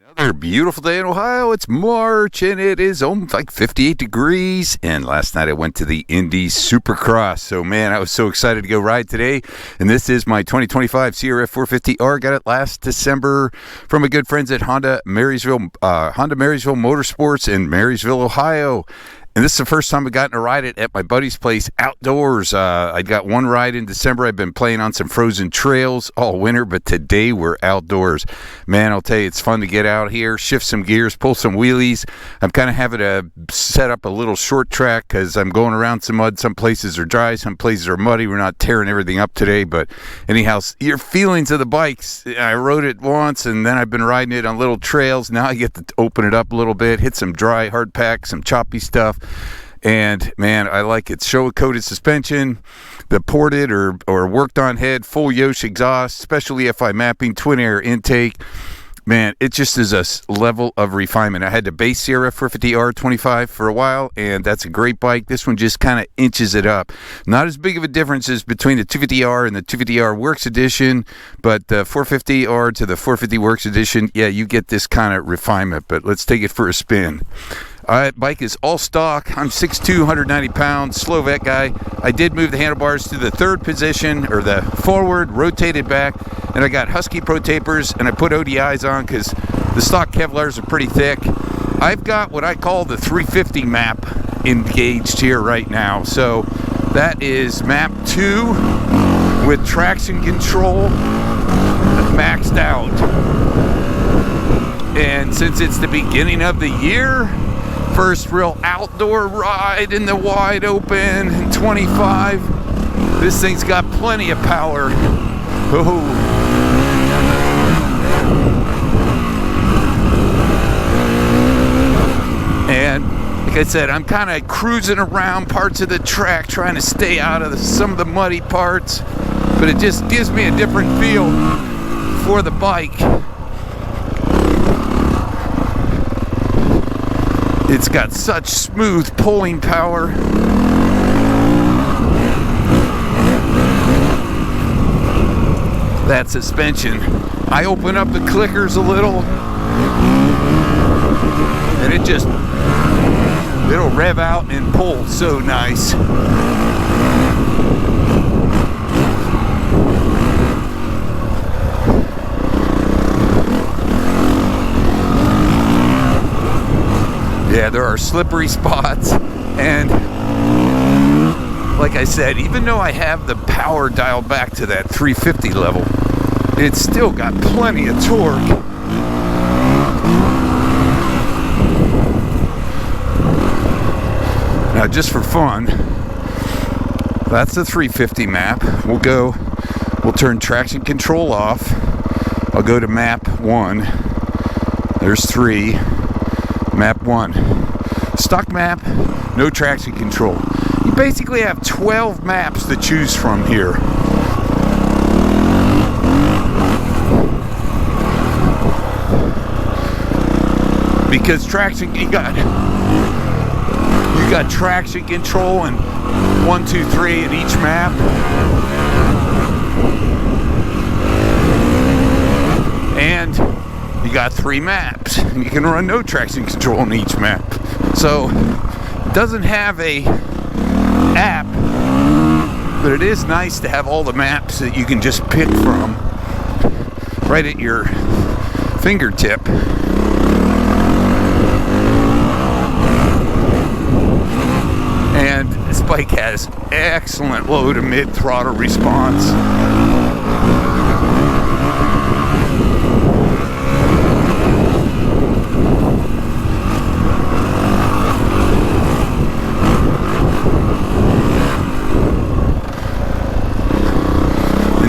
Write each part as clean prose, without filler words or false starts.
Another beautiful day in Ohio. It's March and it is like 58 degrees. And last night I went to the Indy Supercross. So man, I was so excited to go ride today. And this is my 2025 CRF450R. Got it last December from my good friends at Honda Marysville Motorsports in Marysville, Ohio. And this is the first time I've gotten to ride it at my buddy's place outdoors. I got one ride in December. I've been playing on some frozen trails all winter, but today we're outdoors. Man, I'll tell you, it's fun to get out here, shift some gears, pull some wheelies. I'm kind of having to set up a little short track because I'm going around some mud. Some places are dry, some places are muddy. We're not tearing everything up today, but anyhow, your feelings of the bikes. I rode it once, and then I've been riding it on little trails. Now I get to open it up a little bit, hit some dry hard pack, some choppy stuff. And man, I like it. Showa coated suspension, the ported or worked on head, full Yosh exhaust, special EFI mapping, twin air intake. Man, it just is a level of refinement. I had the base CRF450R 25 for a while, and that's a great bike. This one just kind of inches it up. Not as big of a difference as between the 250R and the 250R Works Edition, but the 450R to the 450 Works Edition, yeah, you get this kind of refinement. But let's take it for a spin. Bike is all stock. I'm 6'2", 190 pounds, Slovak guy. I did move the handlebars to the third position, or the forward, rotated back, and I got Husky Pro tapers, and I put ODIs on because the stock Kevlars are pretty thick. I've got what I call the 350 map engaged here right now. So that is map 2 with traction control maxed out. And since it's the beginning of the year, first real outdoor ride in the wide open in 25. This thing's got plenty of power. Oh. And like I said, I'm kind of cruising around parts of the track trying to stay out of some of the muddy parts, but it just gives me a different feel for the bike. It's got such smooth pulling power. That suspension. I open up the clickers a little, and it'll rev out and pull so nice. Yeah, there are slippery spots, and like I said, even though I have the power dialed back to that 350 level, it's still got plenty of torque. Now, just for fun, that's the 350 map. We'll turn traction control off. I'll go to map 1. There's 3. Map 1. Stock map, no traction control. You basically have 12 maps to choose from here. Because traction, you got traction control in 1, 2, 3 in each map. And you got 3 maps. You can run no traction control on each map. So it doesn't have a app, but it is nice to have all the maps that you can just pick from right at your fingertip. And this bike has excellent low to mid throttle response.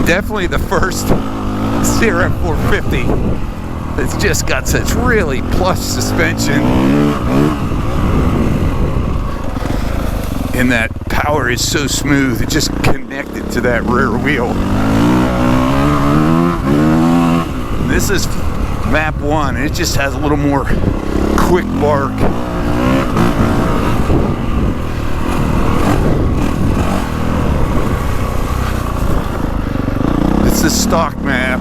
Definitely the first CRF450 that's just got such really plush suspension, and that power is so smooth, it's just connected to that rear wheel. This is map 1, and it just has a little more quick bark. It's the stock map.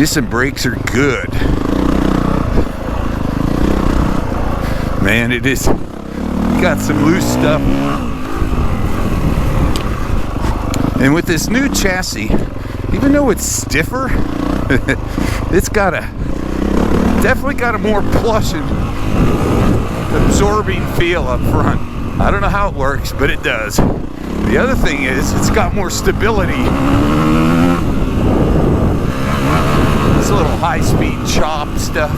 Nissan brakes are good. Man, it is got some loose stuff. And with this new chassis, even though it's stiffer, it's definitely got a more plush and absorbing feel up front. I don't know how it works, but it does. The other thing is, it's got more stability. This little high-speed chop stuff.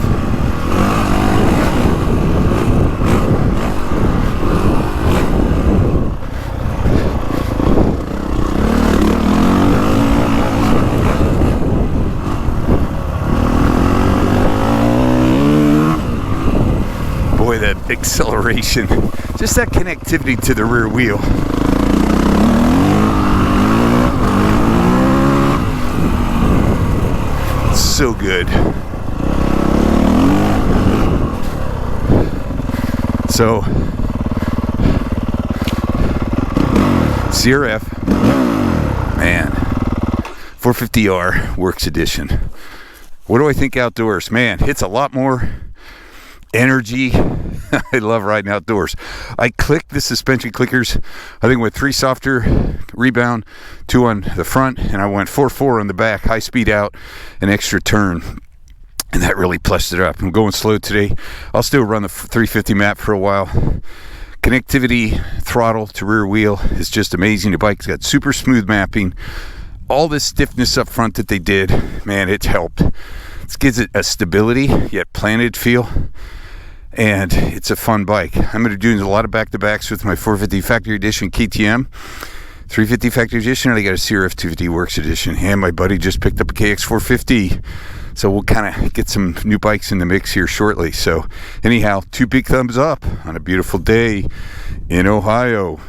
Boy, that acceleration, just that connectivity to the rear wheel. So good. So, CRF, man, 450R Works Edition. What do I think outdoors? Man, it's a lot more energy. I love riding outdoors. I clicked the suspension clickers. I think with 3 softer rebound, 2 on the front, and I went 4-4 on the back, high speed out, an extra turn, and that really plushed it up. I'm going slow today. I'll still run the 350 map for a while. Connectivity, throttle to rear wheel is just amazing. The bike's got super smooth mapping. All this stiffness up front that they did, man, it helped. This gives it a stability yet planted feel. And it's a fun bike. I'm going to do a lot of back-to-backs with my 450 Factory Edition KTM, 350 Factory Edition, and I got a CRF350 Works Edition. And my buddy just picked up a KX450. So we'll kind of get some new bikes in the mix here shortly. So anyhow, 2 big thumbs up on a beautiful day in Ohio.